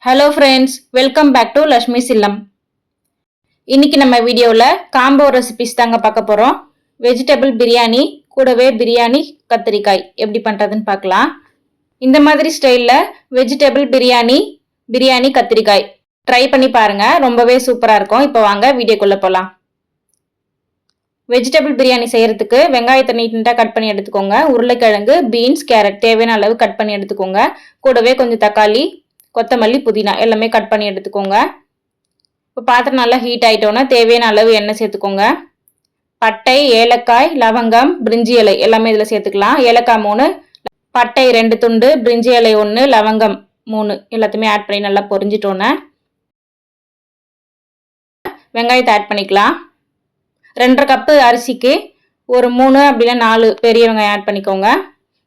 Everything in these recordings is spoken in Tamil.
Hello friends, welcome back to Lakshmi இல்லம். இன்னைக்கு நம்ம வீடியோவில் காம்போ ரெசிபிஸ் தாங்க பார்க்க போகிறோம். வெஜிடபிள் பிரியாணி கூடவே பிரியாணி கத்திரிக்காய் எப்படி பண்ணுறதுன்னு பார்க்கலாம். இந்த மாதிரி ஸ்டைலில் வெஜிடபிள் பிரியாணி கத்திரிக்காய் ட்ரை பண்ணி பாருங்க, ரொம்பவே சூப்பராக இருக்கும். இப்போ வாங்க வீடியோக்குள்ளே போகலாம். வெஜிடபிள் பிரியாணி செய்யறதுக்கு வெங்காயத்தை நீட்டாக கட் பண்ணி எடுத்துக்கோங்க. உருளைக்கிழங்கு, பீன்ஸ், கேரட் தேவையான அளவு கட் பண்ணி எடுத்துக்கோங்க. கூடவே கொஞ்சம் தக்காளி, கொத்தமல்லி, புதினா எல்லாமே கட் பண்ணி எடுத்துக்கோங்க. இப்போ பாத்திரம் நல்லா ஹீட் ஆகிட்டோன்னா தேவையான அளவு எண்ணெய் சேர்த்துக்கோங்க. பட்டை, ஏலக்காய், லவங்கம், பிரிஞ்சி இலை எல்லாமே இதில் சேர்த்துக்கலாம். ஏலக்காய் 3, பட்டை 2 துண்டு, பிரிஞ்சி இலை 1, லவங்கம் 3 எல்லாத்தையுமே ஆட் பண்ணி நல்லா பொரிஞ்சிட்டோன்னே வெங்காயத்தை ஆட் பண்ணிக்கலாம். 2.5 கப்பு அரிசிக்கு ஒரு 3 அப்படின்னா 4 பெரிய வெங்காயம் ஆட் பண்ணிக்கோங்க.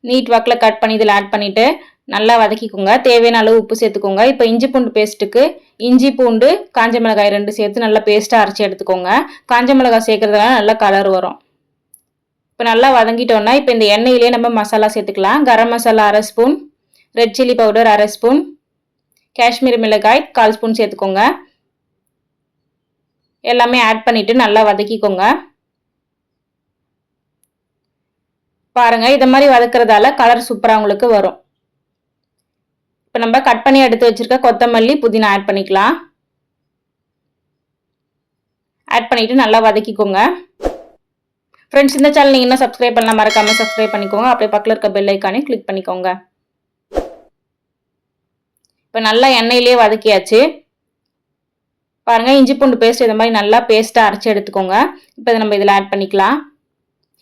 நீட் வாக்கில் கட் பண்ணி இதில் ஆட் பண்ணிவிட்டு நல்லா வதக்கிக்கோங்க. தேவையான அளவு உப்பு சேர்த்துக்கோங்க. இப்போ இஞ்சி பூண்டு பேஸ்ட்டுக்கு இஞ்சி பூண்டு, காஞ்ச மிளகாய் 2 சேர்த்து நல்லா பேஸ்ட்டாக அரைச்சி எடுத்துக்கோங்க. காஞ்ச மிளகாய் சேர்க்கறதுனால நல்லா கலர் வரும். இப்போ நல்லா வதங்கிட்டோன்னா இப்போ இந்த எண்ணெயிலே நம்ம மசாலா சேர்த்துக்கலாம். Garam masala 1/2 spoon, red chilli powder 1/2 spoon, Kashmiri மிளகாய் 1/4 ஸ்பூன் சேர்த்துக்கோங்க. எல்லாமே ஆட் பண்ணிவிட்டு நல்லா வதக்கிக்கோங்க. பாருங்க, இதை மாதிரி வதக்குறதால கலர் சூப்பராக உங்களுக்கு வரும். இப்போ நம்ம கட் பண்ணி எடுத்து வச்சிருக்க கொத்தமல்லி, புதினா ஆட் பண்ணிக்கலாம். ஆட் பண்ணிட்டு நல்லா வதக்கிக்கோங்க. ஃப்ரெண்ட்ஸ், இந்த சேனல் நீங்கள் இன்னும் சப்ஸ்கிரைப் பண்ணலாம், மறக்காம சப்ஸ்கிரைப் பண்ணிக்கோங்க. அப்படியே பக்கத்தில் இருக்க பெல் ஐக்கானே கிளிக் பண்ணிக்கோங்க. இப்போ நல்லா எண்ணெயிலே வதக்கியாச்சு. பாருங்க, இஞ்சி பூண்டு பேஸ்ட் இந்த மாதிரி நல்லா பேஸ்ட்டாக அரைச்சி எடுத்துக்கோங்க. இப்போ இதை நம்ம இதில் ஆட் பண்ணிக்கலாம்.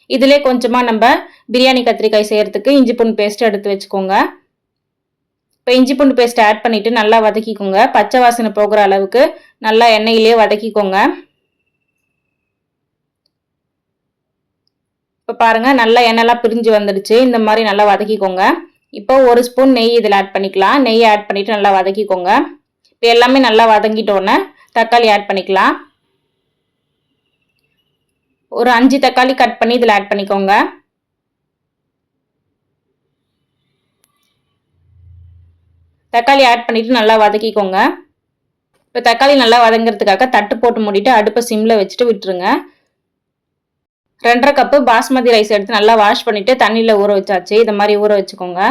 இதிலே கொஞ்சமாக நம்ம பிரியாணி கத்திரிக்காய் செய்யறதுக்கு இஞ்சி பூண்டு பேஸ்ட் எடுத்து வச்சுக்கோங்க. இப்போ இஞ்சி பூண்டு பேஸ்ட் ஆட் பண்ணிட்டு நல்லா வதக்கிக்கோங்க. பச்சை வாசனை போகிற அளவுக்கு நல்லா எண்ணெயிலே வதக்கிக்கோங்க. இப்போ பாருங்க, நல்லா எண்ணெய்லாம் பிரிஞ்சு வந்துடுச்சு. இந்த மாதிரி நல்லா வதக்கிக்கோங்க. இப்போ 1 ஸ்பூன் நெய் இதில் ஆட் பண்ணிக்கலாம். நெய் ஆட் பண்ணிட்டு நல்லா வதக்கிக்கோங்க. இப்போ எல்லாமே நல்லா வதங்கிட்டோன்னே தக்காளி ஆட் பண்ணிக்கலாம். ஒரு 5 தக்காளி கட் பண்ணி இதில் ஆட் பண்ணிக்கோங்க. தக்காளி ஆட் பண்ணிட்டு நல்லா வதக்கிக்கோங்க. இப்போ தக்காளி நல்லா வதங்கிறதுக்காக தட்டு போட்டு மூடிட்டு அடுப்பை சிம்ல வச்சுட்டு விட்டுருங்க. 2.5 கப்பு பாஸ்மதி ரைஸ் எடுத்து நல்லா வாஷ் பண்ணிட்டு தண்ணியில் ஊற வச்சாச்சு. இந்த மாதிரி ஊற வச்சுக்கோங்க.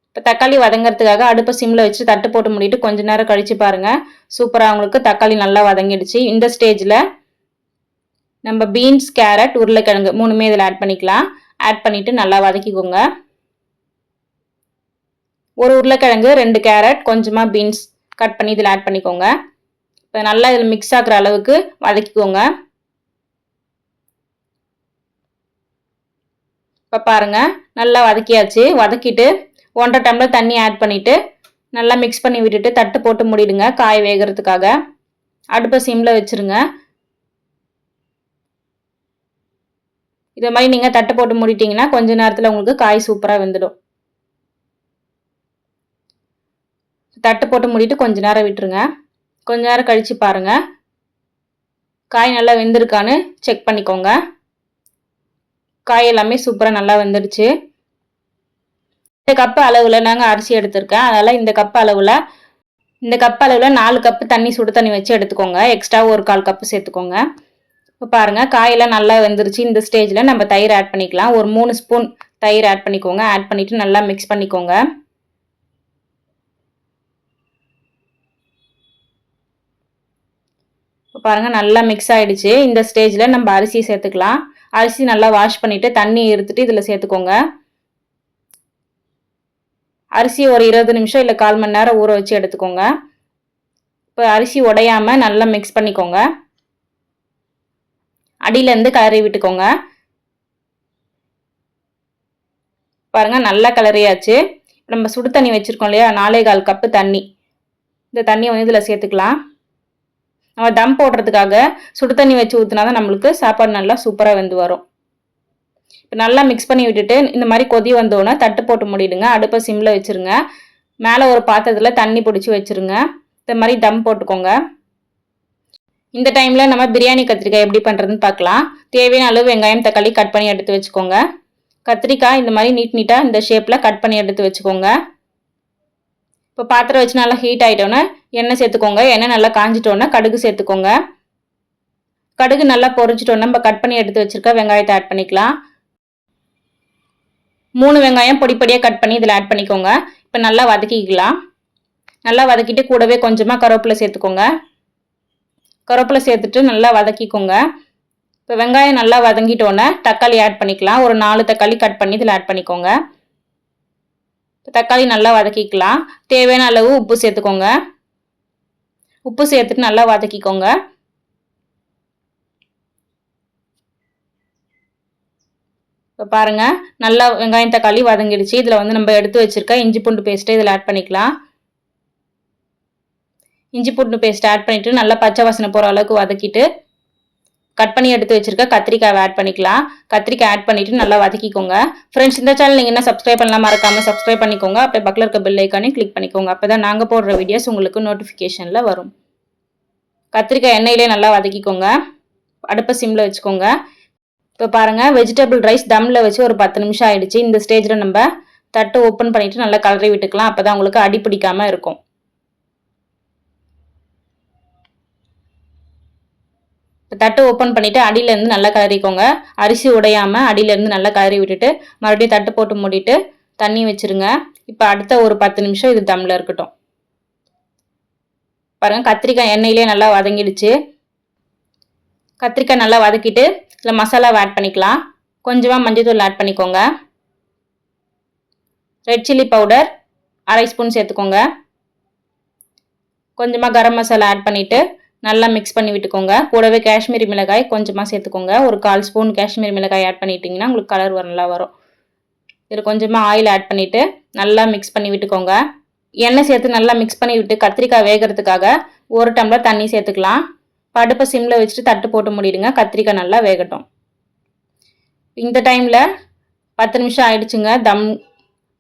இப்போ தக்காளி வதங்கிறதுக்காக அடுப்பை சிம்ல வச்சு தட்டு போட்டு மூடிட்டு கொஞ்ச நேரம் கழிச்சு பாருங்க, சூப்பராக உங்களுக்கு தக்காளி நல்லா வதங்கிடுச்சு. இந்த ஸ்டேஜில் நம்ம பீன்ஸ், கேரட், உருளைக்கிழங்கு 3மே இதில் ஆட் பண்ணிக்கலாம். ஆட் பண்ணிட்டு நல்லா வதக்கிக்கோங்க. ஒரு உருளைக்கிழங்கு, 2 கேரட், கொஞ்சமாக பீன்ஸ் கட் பண்ணி இதில் ஆட் பண்ணிக்கோங்க. இப்போ நல்லா இதில் மிக்ஸ் ஆகுற அளவுக்கு வதக்கிக்கோங்க. இப்போ பாருங்க, நல்லா வதக்கியாச்சு. வதக்கிட்டு 1.5 டம்ளர் தண்ணி ஆட் பண்ணிட்டு நல்லா மிக்ஸ் பண்ணி விட்டுட்டு தட்டு போட்டு மூடிடுங்க. காய் வேகிறதுக்காக அடுப்பை சிம்ல வச்சிருங்க. இதை மாதிரி நீங்கள் தட்டு போட்டு மூடிட்டீங்கன்னா கொஞ்ச நேரத்தில் உங்களுக்கு காய் சூப்பராக வெந்துடும். தட்டு போட்டு மூடிட்டு கொஞ்ச நேரம் விட்டுருங்க. கொஞ்ச நேரம் கழிச்சு பாருங்க, காய் நல்லா வெந்திருக்கான்னு செக் பண்ணிக்கோங்க. காய் எல்லாமே சூப்பராக நல்லா வெந்துடுச்சு. இந்த கப்பு அளவில் நாங்கள் அரிசி எடுத்திருக்கேன். அதனால் இந்த கப்பு அளவில் 4 கப்பு தண்ணி, சுடு தண்ணி வச்சு எடுத்துக்கோங்க. எக்ஸ்ட்ரா ஒரு 1/4 கப்பு சேர்த்துக்கோங்க. இப்போ பாருங்கள், காயெல்லாம் நல்லா வெந்துருச்சு. இந்த ஸ்டேஜில் நம்ம தயிர் ஆட் பண்ணிக்கலாம். ஒரு 3 ஸ்பூன் தயிர் ஆட் பண்ணிக்கோங்க. ஆட் பண்ணிவிட்டு நல்லா மிக்ஸ் பண்ணிக்கோங்க. இப்போ பாருங்கள், நல்லா மிக்ஸ் ஆகிடுச்சு. இந்த ஸ்டேஜில் நம்ம அரிசி சேர்த்துக்கலாம். அரிசி நல்லா வாஷ் பண்ணிவிட்டு தண்ணி எடுத்துட்டு இதில் சேர்த்துக்கோங்க. அரிசி ஒரு 20 நிமிஷம் இல்லை 1/4 மணி நேரம் ஊற வச்சு எடுத்துக்கோங்க. இப்போ அரிசி உடையாமல் நல்லா மிக்ஸ் பண்ணிக்கோங்க. அடியிலேருந்து கலரி விட்டுக்கோங்க. பாருங்கள், நல்லா கலரியாச்சு. நம்ம சுடு தண்ணி வச்சுருக்கோம் இல்லையா, 4.25 கப்பு தண்ணி. இந்த தண்ணியை வந்து இதில் சேர்த்துக்கலாம். நம்ம தம் போடுறதுக்காக சுடு தண்ணி வச்சு ஊற்றினா தான் நம்மளுக்கு சாப்பாடு நல்லா சூப்பராக வெந்து வரும். இப்போ நல்லா மிக்ஸ் பண்ணி விட்டுட்டு இந்த மாதிரி கொதி வந்தோடனே தட்டு போட்டு மூடிடுங்க. அடுப்பை சிம்ல வச்சுருங்க. மேலே ஒரு பாத்திரத்தில் தண்ணி பிடிச்சி வச்சுருங்க. இந்த மாதிரி தம் போட்டுக்கோங்க. இந்த டைமில் நம்ம பிரியாணி கத்திரிக்காய் எப்படி பண்ணுறதுன்னு பார்க்கலாம். தேவையான அளவு வெங்காயம், தக்காளி கட் பண்ணி எடுத்து வச்சுக்கோங்க. கத்திரிக்காய் இந்த மாதிரி நீட்டாக இந்த ஷேப்பில் கட் பண்ணி எடுத்து வச்சுக்கோங்க. இப்போ பாத்திரம் வச்சு நல்லா ஹீட் ஆகிட்டோன்னே எண்ணெய் சேர்த்துக்கோங்க. எண்ணெய் நல்லா காஞ்சிட்டோன்னே கடுகு சேர்த்துக்கோங்க. கடுகு நல்லா பொரிச்சிட்டோன்னே நம்ம கட் பண்ணி எடுத்து வச்சிருக்க வெங்காயத்தை ஆட் பண்ணிக்கலாம். 3 வெங்காயம் பொடி பொடியாக கட் பண்ணி இதில் ஆட் பண்ணிக்கோங்க. இப்போ நல்லா வதக்கிக்கலாம். நல்லா வதக்கிட்டு கூடவே கொஞ்சமாக கருவேப்பிலை சேர்த்துக்கோங்க. கருவேப்பிலை சேர்த்துட்டு நல்லா வதக்கிக்கோங்க. இப்போ வெங்காயம் நல்லா வதங்கிட்டோன்னே தக்காளி ஆட் பண்ணிக்கலாம். ஒரு 4 தக்காளி கட் பண்ணி இதில் ஆட் பண்ணிக்கோங்க. தக்காளி நல்லா வதக்கிக்கலாம். தேவையான அளவு உப்பு சேர்த்துக்கோங்க. உப்பு சேர்த்துட்டு நல்லா வதக்கிக்கோங்க. இப்போ பாருங்கள் நல்லா வெங்காயம் தக்காளி வதங்கிடுச்சு. இதில் வந்து நம்ம எடுத்து வச்சுருக்க இஞ்சி பூண்டு பேஸ்ட்டை இதில் ஆட் பண்ணிக்கலாம். இஞ்சி பூண்டு பேஸ்ட் ஆட் பண்ணிவிட்டு நல்லா பச்சை வாசனை போகிற அளவுக்கு வதக்கிட்டு கட் பண்ணி எடுத்து வச்சிருக்க கத்திரிக்காயை ஆட் பண்ணிக்கலாம். கத்திரிக்காய் ஆட் பண்ணிவிட்டு நல்லா வதக்கிக்கோங்க. ஃப்ரெண்ட்ஸ், இந்த சேனல் நீங்கள் என்ன சப்ஸ்கிரைப் பண்ணலாம் மறக்காமல் சப்ஸ்கிரைப் பண்ணிக்கோங்க. அப்படியே பக்கத்தில் இருக்க பெல் ஐக்கானையும் கிளிக் பண்ணிக்கோங்க. அப்போ தான் நாங்கள் போடுற வீடியோஸ் உங்களுக்கு நோட்டிஃபிகேஷனில் வரும். கத்திரிக்காய் எண்ணெயிலே நல்லா வதக்கிக்கோங்க. அடுப்பை சிம்மில் வச்சுக்கோங்க. இப்போ பாருங்கள் வெஜிடபிள் ரைஸ் தம்மில் வச்சு ஒரு 10 நிமிஷம் ஆயிடுச்சு. இந்த ஸ்டேஜில் நம்ம தட்டு ஓப்பன் பண்ணிவிட்டு நல்லா கலரி விட்டுக்கலாம். அப்போ தான் உங்களுக்கு அடி பிடிக்காமல் இருக்கும். தட்டு ஓப்பன் பண்ணிவிட்டு அடியிலேருந்து நல்லா கலரிக்கோங்க. அரிசி உடையாமல் அடியிலேருந்து நல்லா கலரி விட்டுட்டு மறுபடியும் தட்டு போட்டு மூடிட்டு தண்ணி வச்சுருங்க. இப்போ அடுத்த ஒரு 10 நிமிஷம் இது தம்மில் இருக்கட்டும். பாருங்கள் கத்திரிக்காய் எண்ணெயிலே நல்லா வதங்கிடுச்சு. கத்திரிக்காய் நல்லா வதக்கிட்டு இதில் மசாலாவை ஆட் பண்ணிக்கலாம். கொஞ்சமாக மஞ்சள்தூள் ஆட் பண்ணிக்கோங்க. ரெட் சில்லி பவுடர் 1/2 ஸ்பூன் சேர்த்துக்கோங்க. கொஞ்சமாக கரம் மசாலா ஆட் பண்ணிவிட்டு நல்லா மிக்ஸ் பண்ணி விட்டுக்கோங்க. கூடவே காஷ்மீரி மிளகாய் கொஞ்சமாக சேர்த்துக்கோங்க. ஒரு 1/4 ஸ்பூன் காஷ்மீரி மிளகாய் ஆட் பண்ணிட்டீங்கன்னா உங்களுக்கு கலர் நல்லா வரும். இதில் கொஞ்சமாக ஆயில் ஆட் பண்ணிவிட்டு நல்லா மிக்ஸ் பண்ணி விட்டுக்கோங்க. எண்ணெய் சேர்த்து நல்லா மிக்ஸ் பண்ணி விட்டு கத்திரிக்காய் வேகிறதுக்காக 1 டம்ளர் தண்ணி சேர்த்துக்கலாம். அடுப்பை சிம்மில் வச்சுட்டு தட்டு போட்டு மூடிடுங்க. கத்திரிக்காய் நல்லா வேகட்டும். இந்த டைமில் 10 நிமிஷம் ஆயிடுச்சுங்க.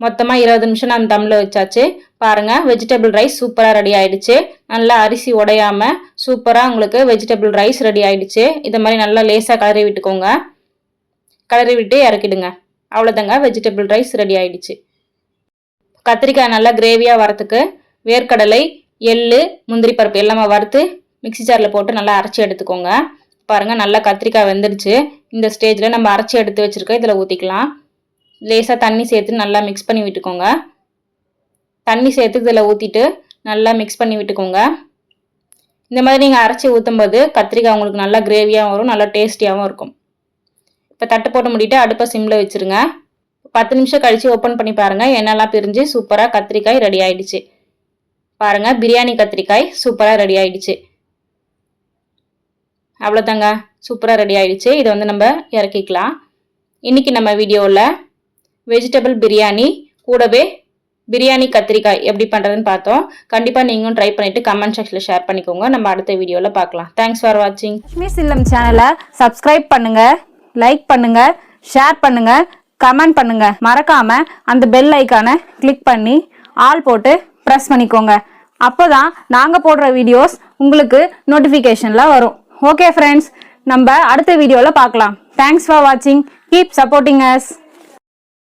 மொத்தமாக 20 நிமிஷம் நான் தம்மில் வச்சாச்சு. பாருங்கள் வெஜிடபிள் ரைஸ் சூப்பராக ரெடி ஆகிடுச்சு. நல்லா அரிசி உடையாமல் சூப்பராக உங்களுக்கு வெஜிடபிள் ரைஸ் ரெடி ஆகிடுச்சு. இதை மாதிரி நல்லா லேசாக கலரி விட்டுக்கோங்க. கலரி விட்டு இறக்கிடுங்க. அவ்வளோதாங்க வெஜிடபிள் ரைஸ் ரெடி ஆகிடுச்சு. கத்திரிக்காய் நல்லா கிரேவியாக வரத்துக்கு வேர்க்கடலை, எள்ளு, முந்திரி பருப்பு எல்லாமே வறுத்து மிக்ஸி ஜாரில் போட்டு நல்லா அரைச்சி எடுத்துக்கோங்க. பாருங்கள் நல்லா கத்திரிக்காய் வெந்துடுச்சு. இந்த ஸ்டேஜில் நம்ம அரைச்சி எடுத்து வச்சுருக்க இதில் ஊற்றிக்கலாம். லேசாக தண்ணி சேர்த்து நல்லா மிக்ஸ் பண்ணி விட்டுக்கோங்க. தண்ணி சேர்த்து இதில் ஊற்றிட்டு நல்லா மிக்ஸ் பண்ணி விட்டுக்கோங்க. இந்த மாதிரி நீங்கள் அரைச்சி ஊற்றும்போது கத்திரிக்காய் உங்களுக்கு நல்லா கிரேவியாகவும் வரும், நல்லா டேஸ்டியாகவும் இருக்கும். இப்போ தட்டு போட்டு மூடிட்டு அடுப்பை சிம்மில் வச்சுருங்க. 10 நிமிஷம் கழித்து ஓப்பன் பண்ணி பாருங்கள். எண்ணெய்லாம் பிரிஞ்சு சூப்பராக கத்திரிக்காய் ரெடி ஆகிடுச்சு. பாருங்கள் பிரியாணி கத்திரிக்காய் சூப்பராக ரெடி ஆகிடுச்சு. அவ்வளோதாங்க சூப்பராக ரெடி ஆகிடுச்சு. இதை வந்து நம்ம இறக்கிக்கலாம். இன்றைக்கி நம்ம வீடியோவில் வெஜிடபிள் பிரியாணி கூடவே பிரியாணி கத்திரிக்காய் எப்படி பண்ணுறதுன்னு பார்த்தோம். கண்டிப்பாக நீங்களும் ட்ரை பண்ணிவிட்டு கமெண்ட் செக்ஷனில் ஷேர் பண்ணிக்கோங்க. நம்ம அடுத்த வீடியோவில் பார்க்கலாம். தேங்க்ஸ் ஃபார் வாட்சிங். லக்ஷ்மிஸ் இல்லம் சேனலை சப்ஸ்கிரைப் பண்ணுங்கள், லைக் பண்ணுங்கள், ஷேர் பண்ணுங்கள், கமெண்ட் பண்ணுங்கள். மறக்காமல் அந்த பெல் ஐக்கானை கிளிக் பண்ணி ஆல் போட்டு ப்ரெஸ் பண்ணிக்கோங்க. அப்போ தான் நாங்கள் போடுற வீடியோஸ் உங்களுக்கு நோட்டிஃபிகேஷனில் வரும். ஓகே ஃப்ரெண்ட்ஸ், நம்ம அடுத்த வீடியோவில் பார்க்கலாம். தேங்க்ஸ் ஃபார் வாட்சிங். Keep supporting us.